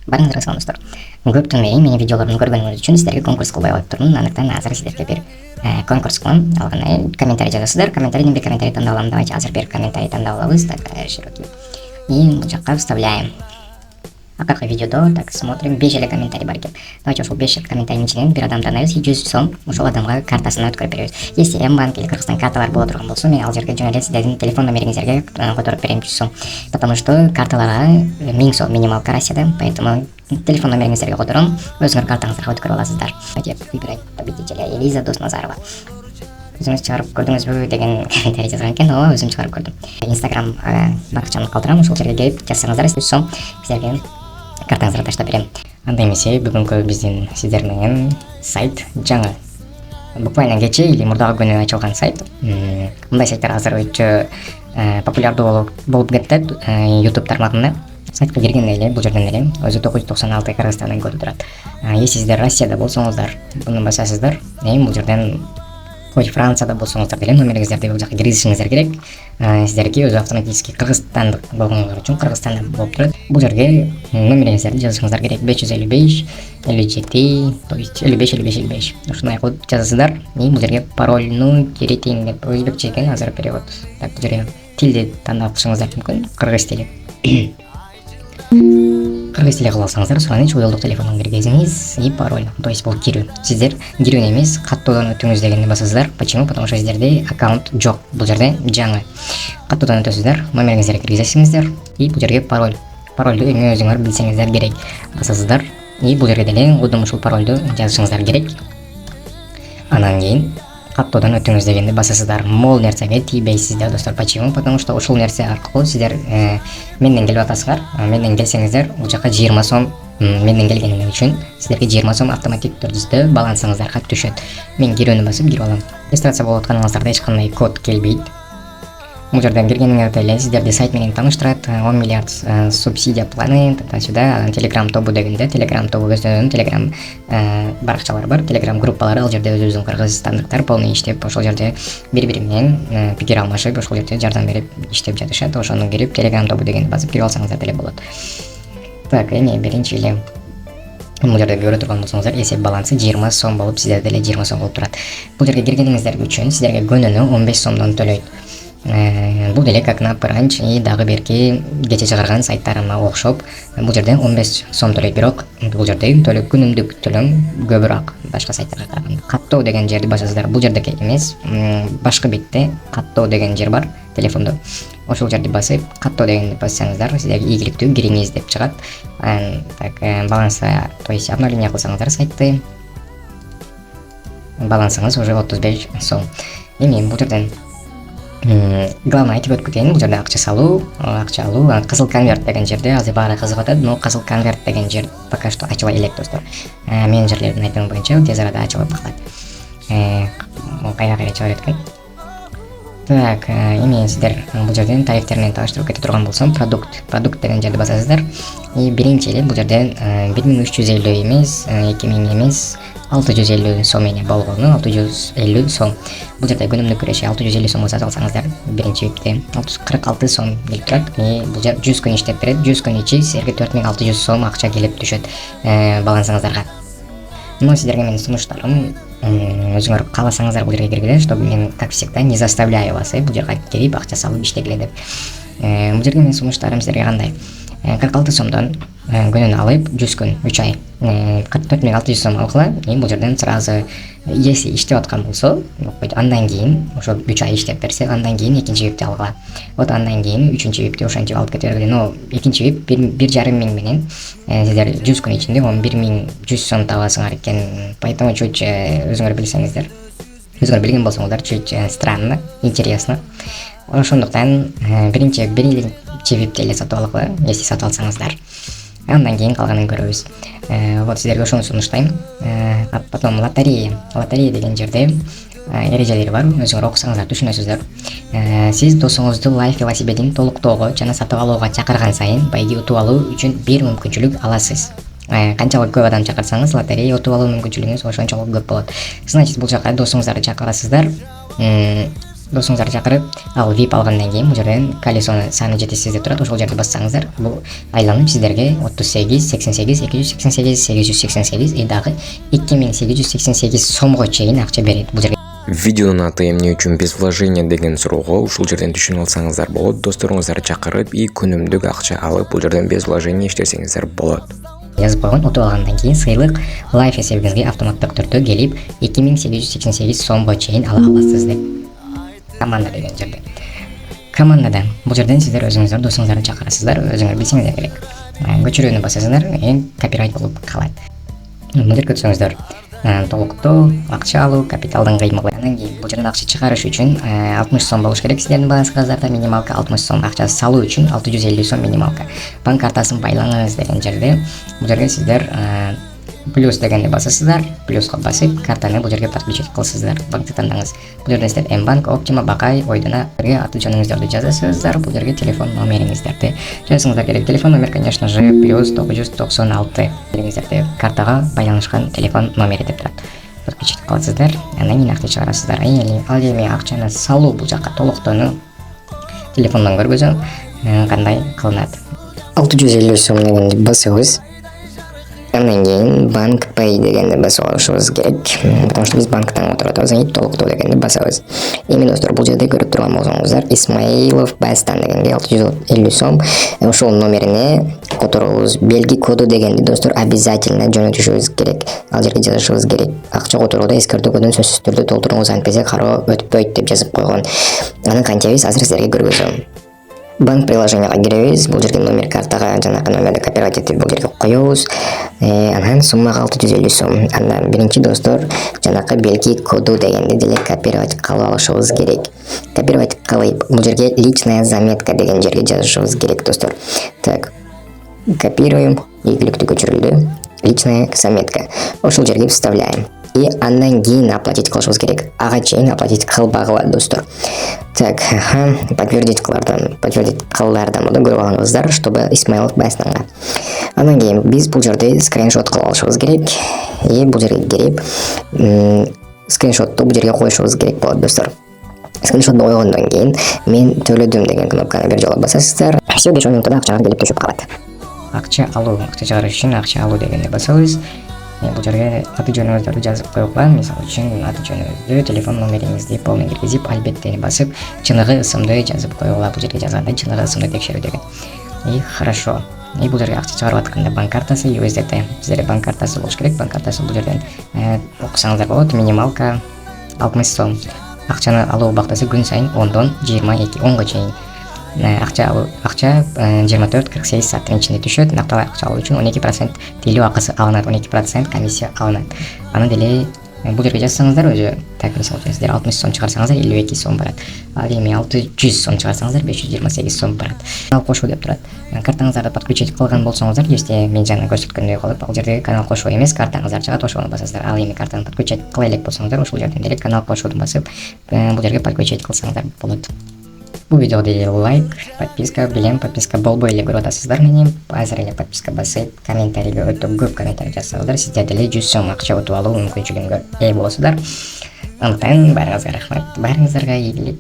Барыңыздар салам достор. Көп түнмей менин видеолорумду көргөнүңүз үчүн сиздерге конкурс кылбай коюп турмун. Андыктан азыр сиздерге бир конкурс кылам. Алгана комментарий жазасыздар. Комментарийден бир комментарий тандап алам. Давайте азыр бир комментарий тандап алабыз. Так, широкий. И бул жакка вставляем. Акыркы видеодо так смотрим 5 эле комментарий бар экен. Давайте ошол 5 комментарийдин ичинен бир адам тандайбыз и 100 сом ошол адамга картасына өткөрүп беребиз. Если М-банк или Кыргызстан карталар боло турган болсо, мен ал жерге жөн эле сиздердин телефон номериңиздерге которуп берем 100 сом. Потому что карталарга 1000 сом минималка Россияда, поэтому телефон номериңиздерге котором өзүңөр картаңыздарга өткөрүп аласыздар. Деп выбирать победителя Элиза Досназарова. Өзүңүз чыгарып көрдүңүзбү деген комментарий жазган экен. Ооба, өзүм чыгарып көрдүм. Инстаграм баракчамды калтырам, ошол жерге келип жазсаңыздар 100 сом сиздерге картаңыздарга таштап берем. Анда эмесе бүгүнкү биздин сиздер менен сайт жаңы. Буквально кече или мурдагы күнү ачылган сайт. Мындай сайттар азыр өтө популярдуу болуп кетет YouTube тармагында. Сайтка киргенде эле бул жерден эле өзү 996 Кыргызстандан көрүп турат. Если сиздер Россияда болсоңуздар, буну басасыздар. Бул жерден хоть Францияда болсоңуздар деле номериңиздерди бул жака киргизишиңиздер керек. Сиздерге өзү автоматически кыргызстандык болгоnuңуздар үчүн Кыргызстанда болуп турат. Бул жерге номериңиздерди жазышыңыздар керек. 555 57, то есть 55. Ушундай кылып жазасыздар. Бул жерге парольну киритиң деп өзбекче экен, азыр перевод. Так, бул жерге тилди тандап алышыңыздар мүмкүн. Кыргыз тили. Кыргыз тили кылсаңыздар, сонун уюлдук телефондун киргизиңиз и пароль. То есть бул кирүү. Сиздер кирүүнү эмес, каттоодон өтүңүз дегенди басасыздар. Почему? Потому что сиздерде аккаунт жок. Бул жерде жаңы. Каттоодон өтөсүздөр, номериңиздерди киргизесиңиздер и бул жерге пароль. Парольду эми өзүңөр билсеңиздер керек. Басасыздар и бул жерге деле кудум ушул парольду жазышыңыздар керек. Анан кийин каттоодон өтүңүз дегенди басасыздар. Мол нерсеге тийбейсиздер достор. Почему? Потому что ушул нерсе аркылуу сиздер менден келип атасыздар. Менден келсеңиздер, бул жака 20 сом менден келгениң үчүн сиздерге 20 сом автоматик түрдө балансыңыздарга түшөт. Мен кирүүнү басып кирип алам. Регистрация болуп атканыңыздарда эч кандай код келбейт. Бул жерден киргениңизде эле сиздерди сайт менен тааныштырат. 10 миллиард субсидия планы туда-сюда. Telegram тобу дегенде, Telegram тобу өздөрүнүн Telegram баракчалары бар, Telegram группалары. Ал жерде өзүбүздүн кыргызстандыктар полный иштеп, ошол жерде бири-бири менен пикир алмашып, ошол жерде жардам берип иштеп жатышат. Ошону кирип Telegram тобу дегенди басып кирип алсаңыздар деле болот. Так, эми биринчи эле бул жерде көрө турган болсоңуздар, эсеп балансы 20 сом болуп, сиздерде деле 20 сом болуп турат. Бул жерге киргениңиздер үчүн сиздерге күнүнө 15 сомдон төлөйт. Бул деле как на Пранч и дагы берки кече чыгарган сайттарына окшоп, бул жерден 15 сом төлөйт. Бирок бул жерде күнүмдүк төлөм көбүрөөк башка сайттарга караганда. Каттоо деген жерди басасыздар. Бул жердеки эмес, башкы бетте каттоо деген жер бар телефондо. Ошол жерди басып, каттоо дегенди бассаңыздар, сиздерге ийгиликтүү кириңиз деп чыгат. Так, баланса, то есть обновление кылсаңыздар сайтты, балансыңыз уже 35 сом. Эми бул жерден главный айтып өтүп кетейин. Бул жерде акча салуу, акча алуу, кызыл конверт деген жерде азыр баары кызыгып атат, но кызыл конверт деген жер пока что ачыла элек достор. Менеджерлердин айтымы боюнча тез арада ачылып калат. Кайра чыгып кеткен. Так, эми сиздер бул жерден тарифтер менен таштырып кете турган болсом, продукт деген жерди басасыздар. И биринчи эле бул жерден 1350 эмес, 2000 эмес, 650 сом менен болгону 650 сом. Бул жерде күнүмдүк киреше 650 сомго сатып алсаңыздар, биринчи випте 46 сом келип турат. Бул жер 100 күн иштеп берет. 100 күн ичи сиздерге 4600 сом акча келип түшөт балансыңыздарга. Но сиздерге менин сунуштарым, өзүңөр кааласаңыздар бул жерге киргиле, чтобы мен, как всегда, не заставляю вас бул жерге кирип акча салып иштегиле деп. Бул жерге менин сунуштарым сиздерге кандай? 46 сомдон күнүнө алып 100 күн 3 ай 4600 сом алгыла. Бул жерден сразу если иштеп аткан болсо, андан кийин ошо 3 ай иштеп берсе, андан кийин экинчи випти алгыла. Вот андан кийин үчүнчү випти ошентип алып кете бергиле. Но экинчи вип 1,5 миң менен сиздер 100 күн ичинде 11100 сом табасыңар экен. Поэтому чуть өзүңөр билсеңиздер, өзүңөр билген болсоңуздар, чуть странно, интересно. Ошондуктан биринчи випти эле сатып алгыла, если сатып алсаңыздар. Андан кийин калганын көрөбүз. Вот сиздерге ошону сунуштайм. Потом лотерея деген жерде эрежелери бар. Өзүңөр окусаңыздар түшүнөсүздөр. Сиз досуңузду лайф велосипедин толуктоого жана сатып алууга чакырган сайын байги утуп алуу үчүн бир мүмкүнчүлүк аласыз. Канчалык көп адам чакырсаңыз, лотерея утуп алуу мүмкүнчүлүгүңүз ошончолук көп болот. Значит, бул жака досуңуздарды чакырасыздар. досуңузарды чакырып, ал VIP алгандан кийин бул жерден колесоны саны жетишсиз деп турат. Ошол жерди бассаңыздар, бул айланып сиздерге 38 88 288 888 и дагы 2888 сомго чейин акча берет. Бул жерге Видеонун аты эмне үчүн без вложения деген суроого ушул жерден түшүнүп алсаңыздар болот. Досторуңуздарды чакырып и күнүмдүк акча алып бул жерден без вложения иштесеңиздер болот. жазып койгон. Утуп алгандан кийин сыйлык лайф эсебиңизге автоматтык түрдө келип 2888 сомго чейин ала аласыз деп. Команда деген жерде. Командада бул жерден сиздер өзүңүздөр досуңуздарды чакырасыздар, өзүңөр билсеңиздер керек. Көчүрүүнү басасыздар, копирайт болуп калат. Бул жерге өтсөңүздөр, толуктоо, акча алуу, капиталдын кыймылы. Андан кийин бул жерден акча чыгарыш үчүн 60 сом болуш керек. Сиздердин балансыңыздарда минималка 60 сом, акча салуу үчүн 650 сом минималка. Банк картасын байлаңыз деген жерде бул жерге сиздер плюс дегенди басасыздар, плюска басып картаны бул жерге подключить кылсыздар. Банкты тандаңыз. Бул жерден сиздер Мбанк, Оптима, Бакай, Ойдона аты жөнүңүздөрдү жазасыздар. Бул жерге телефон номериңиздерди жазасыңыздар керек. Телефон номер, конечно же, плюс 996 бериңиздерди. Картага байланышкан телефон номери деп турат. Подключить кыласыздар. Андан кийин акча чыгарасыздар. Ал эми акчаны салуу бул жакка толуктоону телефондон көргөзөм. Кандай кылынат? 650 сом дегенди басабыз. Андан кийин банк pay дегенди басып алышыбыз керек, потому что биз банктан отуруп атабыз, толуктоо дегенди басабыз. Эми достор, бул жерде көрүп турган болсоңуздар, Исмаилов Бастан дегенге 650 сом, ошол номерине которобуз, белги коду дегенди достор обязательно жөнөтүшүбүз керек. Ал жерге жазышыбыз керек. Акча которууда эскертүүгөдөн сөзсүз түрдө толтуруңуз, антпесе кароо өтпөйт деп жазып койгон. Аны кантебиз азыр силерге көргөзөм. Банк приложенияга киребиз. Бул жерге номер картага жанакы номерди копировать этип бул жерге коебуз. Анан суммага 650 сом. Андан биринчи достор жанакы белги коду дегенди деле копировать кылып алышыбыз керек. Копировать кылып бул жерге личная заметка деген жерге жазышыбыз керек достор. Так. Копируем. Ийгиликтүү көчүрүлдү. Личная заметка. Ошол жерге вставляем. И андан кийин оплатить кылышыбыз керек. Ага чейин оплатить кылбагыла достор. Так, подтвердить кылдардан болду көрүп алыңыздар, чтобы Исмаилов Байстанга. Андан кийин биз бул жерде скриншот кылып алышыбыз керек. И бул жерге кирип, скриншотту бул жерге коюшубуз керек болот достор. Скриншотту койгондон кийин мен төлөдүм деген кнопканы бир жолу басасыздар. Все 5 минутта акчаңыз келип түшүп калат. Акча алуу, акча чыгарыш үчүн акча алуу дегенди басабыз. Бул жерге аты жөнүңүздөрдү жазып койгула. Мисалы үчүн аты жөнүңүздү, телефон номериңизди полный киргизип, албеттени басып, чыныгы ысымды жазып койгула. Бул жерге жазганда чыныгы ысымды текшерүү деген. И хорошо. И бул жерге акча чыгарып атканда банк картасы USDT. Сиздерде банк картасы болуш керек. Банк картасы бул жерден окусаңыздар болот. Минималка 60 сом. Акчаны алуу убактысы күн сайын 10дон 10га чейин. Акча 24-48 сааттын ичинде түшөт. Накталай акча алуу үчүн 12% тейлөө акысы алынат, 12% комиссия алынат. Аны деле бул жерге жазсаңыздар өзү, так мисалы үчүн сиздер 60 сом чыгарсаңыздар 52 сом барат. Ал эми 600 сом чыгарсаңыздар 528 сом барат. Канал кошуу деп турат. Картаңыздарды подключить кылган болсоңуздар, же мен жана көрсөткөндөй кылып, ал жерде канал кошуу эмес, картаңыздар чыгат, ошону басасыздар. Ал эми картаны подключить кыла элек болсоңуздар, ошол жерден деле канал кошууну басып, бул жерге подключить кылсаңыздар болот. Бул видеода лайк, подписка, билем подписка болбой эле көрүп атасыздар мени. Азыр эле подписка басып, комментарийге өтө көп комментарий жазсаңыздар, сиздер деле 100 сом акча утуп алуу мүмкүнчүлүгүнгө ээ болосуздар. Андыктан баарыңызга рахмат, баарыңыздарга ийгилик.